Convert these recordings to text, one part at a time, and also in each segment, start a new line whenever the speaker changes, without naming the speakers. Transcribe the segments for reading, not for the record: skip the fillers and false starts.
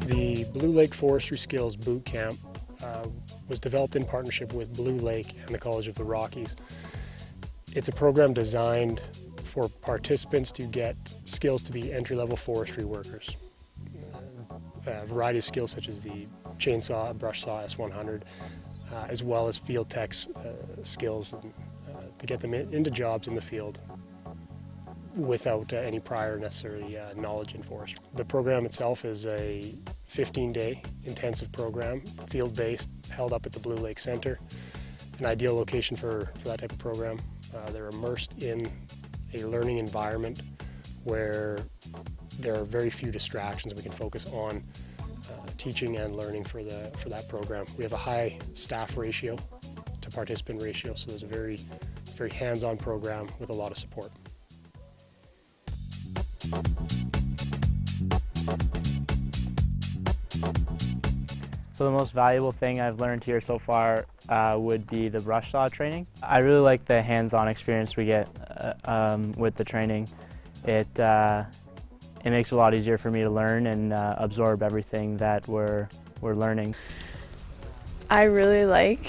The Blue Lake Forestry Skills Boot Camp was developed in partnership with Blue Lake and the College of the Rockies. It's a program designed for participants to get skills to be entry-level forestry workers. A variety of skills such as the chainsaw, brush saw S100, as well as field techs skills to get them into jobs in the field without any prior necessary knowledge in forestry. The program itself is a 15-day intensive program, field-based, held up at the Blue Lake Center. An ideal location for that type of program. They're immersed in a learning environment where there are very few distractions. We can focus on teaching and learning for that program. We have a high staff ratio to participant ratio, so it's a very hands-on program with a lot of support.
So the most valuable thing I've learned here so far would be the brush saw training. I really like the hands-on experience we get with the training. It makes it a lot easier for me to learn and absorb everything that we're learning.
I really like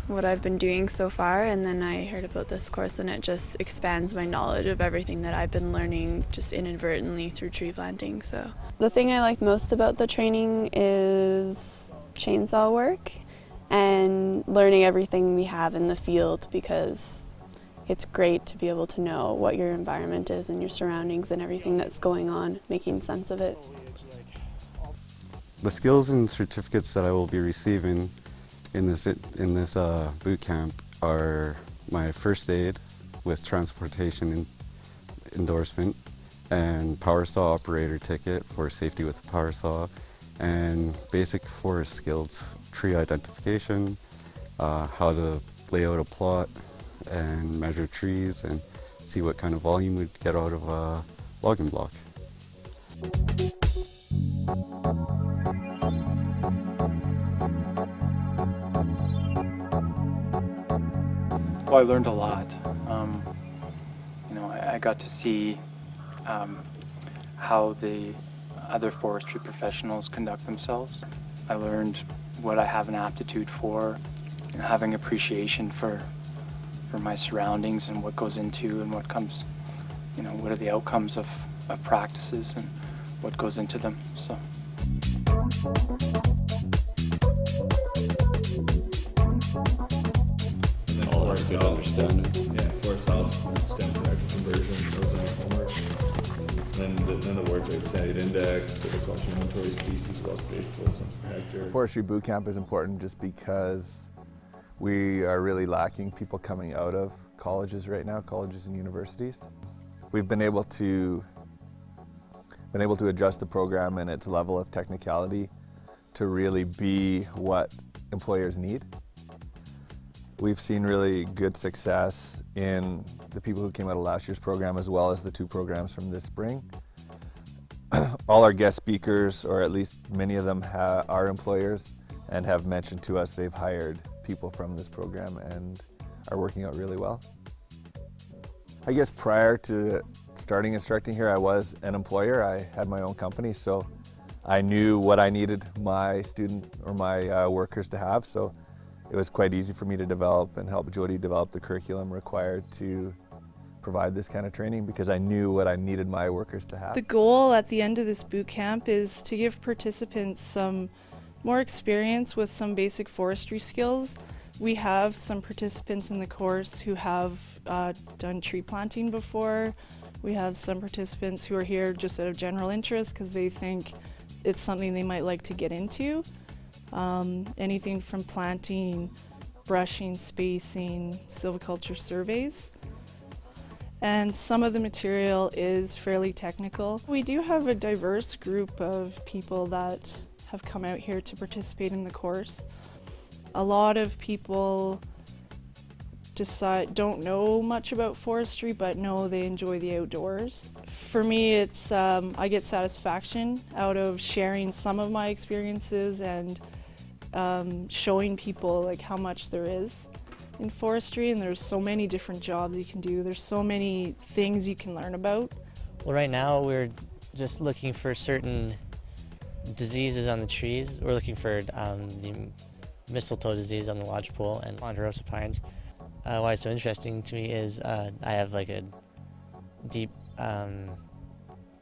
what I've been doing so far, and then I heard about this course and it just expands my knowledge of everything that I've been learning just inadvertently through tree planting. So the thing I like most about the training is chainsaw work and learning everything we have in the field, because it's great to be able to know what your environment is and your surroundings and everything that's going on, making sense of it.
The skills and certificates that I will be receiving in this boot camp are my first aid with transportation endorsement and power saw operator ticket for safety with the power saw, and basic forest skills, tree identification, how to lay out a plot and measure trees and see what kind of volume we'd get out of a logging block.
Well, I learned a lot. I got to see how the other forestry professionals conduct themselves. I learned what I have an aptitude for, having appreciation for my surroundings and what goes into and what comes, what are the outcomes of practices and what goes into them. So.
All have good understanding. Yeah, forest health, stem cell conversion, those are my homework. Then the words outside index, silviculture inventory, species, well spaced, 12 cents per hectare.
Forestry boot camp is important just because we are really lacking people coming out of colleges right now, colleges and universities. We've been able to adjust the program and its level of technicality to really be what employers need. We've seen really good success in the people who came out of last year's program as well as the 2 programs from this spring. All our guest speakers, or at least many of them, are employers and have mentioned to us they've hired people from this program and are working out really well. I guess prior to starting instructing here, I was an employer. I had my own company, so I knew what I needed my student or my workers to have, so it was quite easy for me to develop and help Jody develop the curriculum required to provide this kind of training because I knew what I needed my workers to have.
The goal at the end of this boot camp is to give participants some more experience with some basic forestry skills. We have some participants in the course who have done tree planting before. We have some participants who are here just out of general interest because they think it's something they might like to get into. Anything from planting, brushing, spacing, silviculture surveys. And some of the material is fairly technical. We do have a diverse group of people that have come out here to participate in the course. A lot of people don't know much about forestry, but know they enjoy the outdoors. For me, it's I get satisfaction out of sharing some of my experiences and showing people like how much there is in forestry, and there's so many different jobs you can do. There's so many things you can learn about.
Well, right now we're just looking for certain diseases on the trees. We're looking for the mistletoe disease on the lodgepole and ponderosa pines. Why it's so interesting to me is I have like a deep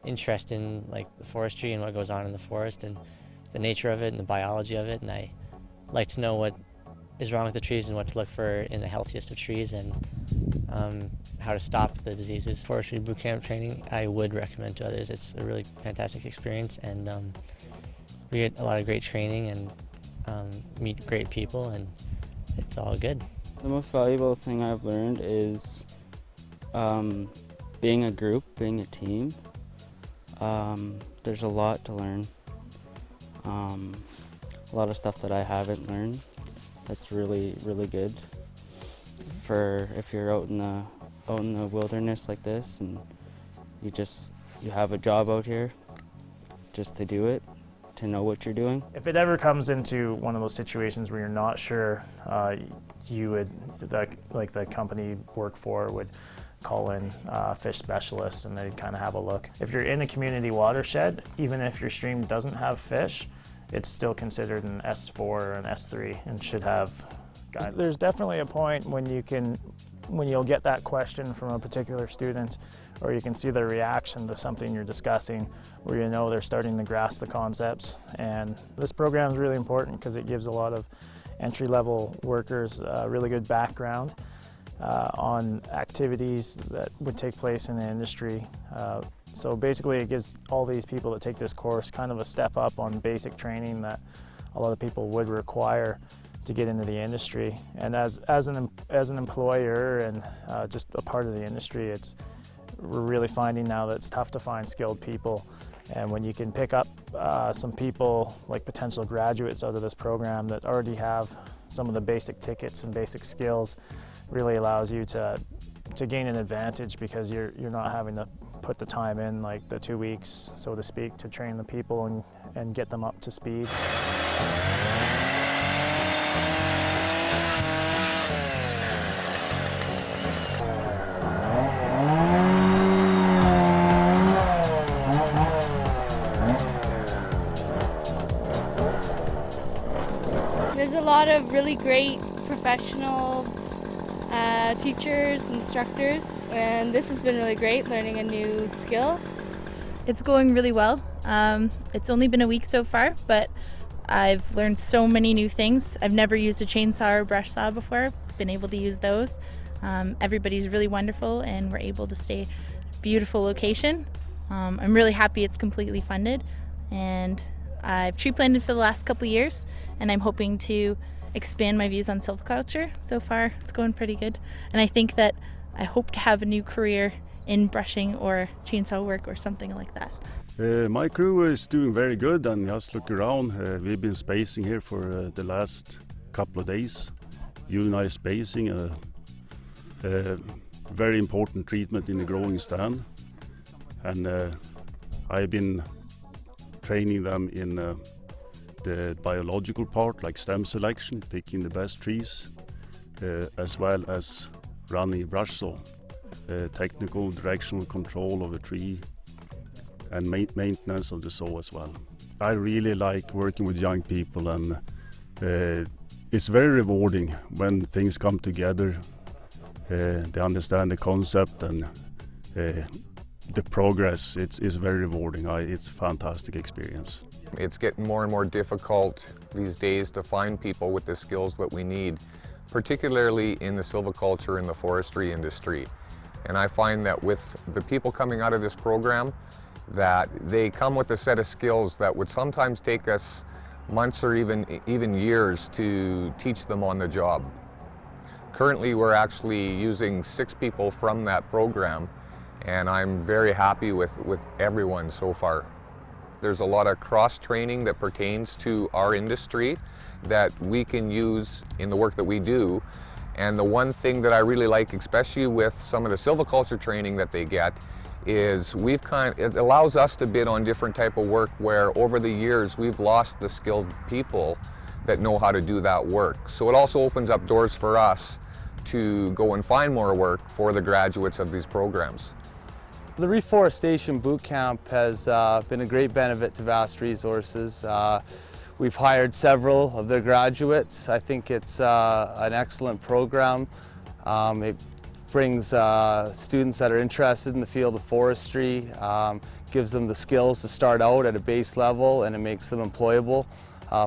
interest in like the forestry and what goes on in the forest and the nature of it and the biology of it, and I like to know what is wrong with the trees and what to look for in the healthiest of trees and how to stop the diseases. Forestry boot camp training I would recommend to others. It's a really fantastic experience, and we get a lot of great training and meet great people, and it's all good.
The most valuable thing I've learned is being a group, being a team. There's a lot to learn. A lot of stuff that I haven't learned. That's really, really good for if you're out in the wilderness like this and you have a job out here just to do it, to know what you're doing.
If it ever comes into one of those situations where you're not sure, you would, like the company you work for would call in fish specialists and they'd kind of have a look. If you're in a community watershed, even if your stream doesn't have fish, it's still considered an S4 or an S3 and should have guidance. There's definitely a point when you'll get that question from a particular student, or you can see their reaction to something you're discussing, where you know they're starting to grasp the concepts. And this program is really important because it gives a lot of entry-level workers a really good background on activities that would take place in the industry. So basically it gives all these people that take this course kind of a step up on basic training that a lot of people would require to get into the industry. And as an employer and just a part of the industry, we're really finding now that it's tough to find skilled people. And when you can pick up some people, like potential graduates out of this program that already have some of the basic tickets and basic skills, really allows you to gain an advantage because you're not having to put the time in, like the 2 weeks, so to speak, to train the people and get them up to speed.
There's a lot of really great professional teachers, instructors, and this has been really great, learning a new skill.
It's going really well. It's only been a week so far, but I've learned so many new things. I've never used a chainsaw or brush saw before, been able to use those. Everybody's really wonderful and we're able to stay at a beautiful location. I'm really happy it's completely funded, and I've tree planted for the last couple years, and I'm hoping to expand my views on silviculture. So far it's going pretty good, and I think that I hope to have a new career in brushing or chainsaw work or something like that.
My crew is doing very good, and just look around. We've been spacing here for the last couple of days. Unite spacing, a very important treatment in the growing stand, and I've been training them in the biological part, like stem selection, picking the best trees, as well as running a brush saw, technical directional control of the tree, and maintenance of the saw as well. I really like working with young people, and it's very rewarding when things come together they understand the concept and the progress. It's very rewarding. It's a fantastic experience.
It's getting more and more difficult these days to find people with the skills that we need, particularly in the silviculture and the forestry industry. And I find that with the people coming out of this program, that they come with a set of skills that would sometimes take us months or even years to teach them on the job. Currently, we're actually using 6 people from that program, and I'm very happy with everyone so far. There's a lot of cross-training that pertains to our industry that we can use in the work that we do. And the one thing that I really like, especially with some of the silviculture training that they get, is it allows us to bid on different type of work where over the years we've lost the skilled people that know how to do that work. So it also opens up doors for us to go and find more work for the graduates of these programs.
The Reforestation Boot Camp has been a great benefit to Vast Resources. We've hired several of their graduates. I think it's an excellent program. It brings students that are interested in the field of forestry, gives them the skills to start out at a base level, and it makes them employable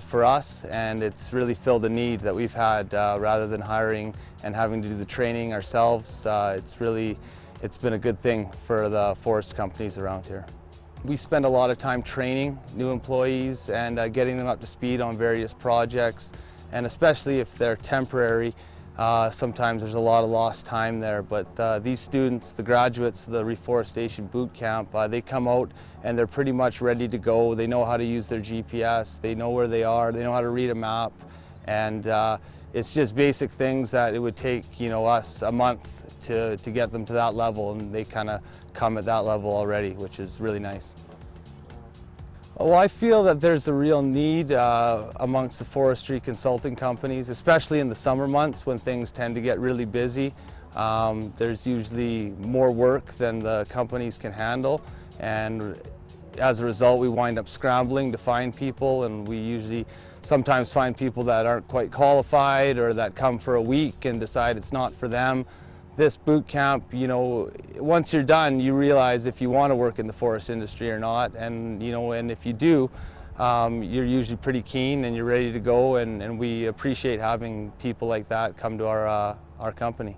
for us. And it's really filled a need that we've had rather than hiring and having to do the training ourselves. It's been a good thing for the forest companies around here. We spend a lot of time training new employees and getting them up to speed on various projects, and especially if they're temporary, sometimes there's a lot of lost time there. But these students, the graduates of the Reforestation Boot Camp, they come out and they're pretty much ready to go. They know how to use their GPS, they know where they are, they know how to read a map, and it's just basic things that it would take us a month to get them to that level, and they kind of come at that level already, which is really nice. Well, I feel that there's a real need amongst the forestry consulting companies, especially in the summer months when things tend to get really busy. There's usually more work than the companies can handle, and as a result we wind up scrambling to find people, and we usually sometimes find people that aren't quite qualified or that come for a week and decide it's not for them. This boot camp, once you're done, you realize if you want to work in the forest industry or not, and and if you do, you're usually pretty keen and you're ready to go, and we appreciate having people like that come to our company.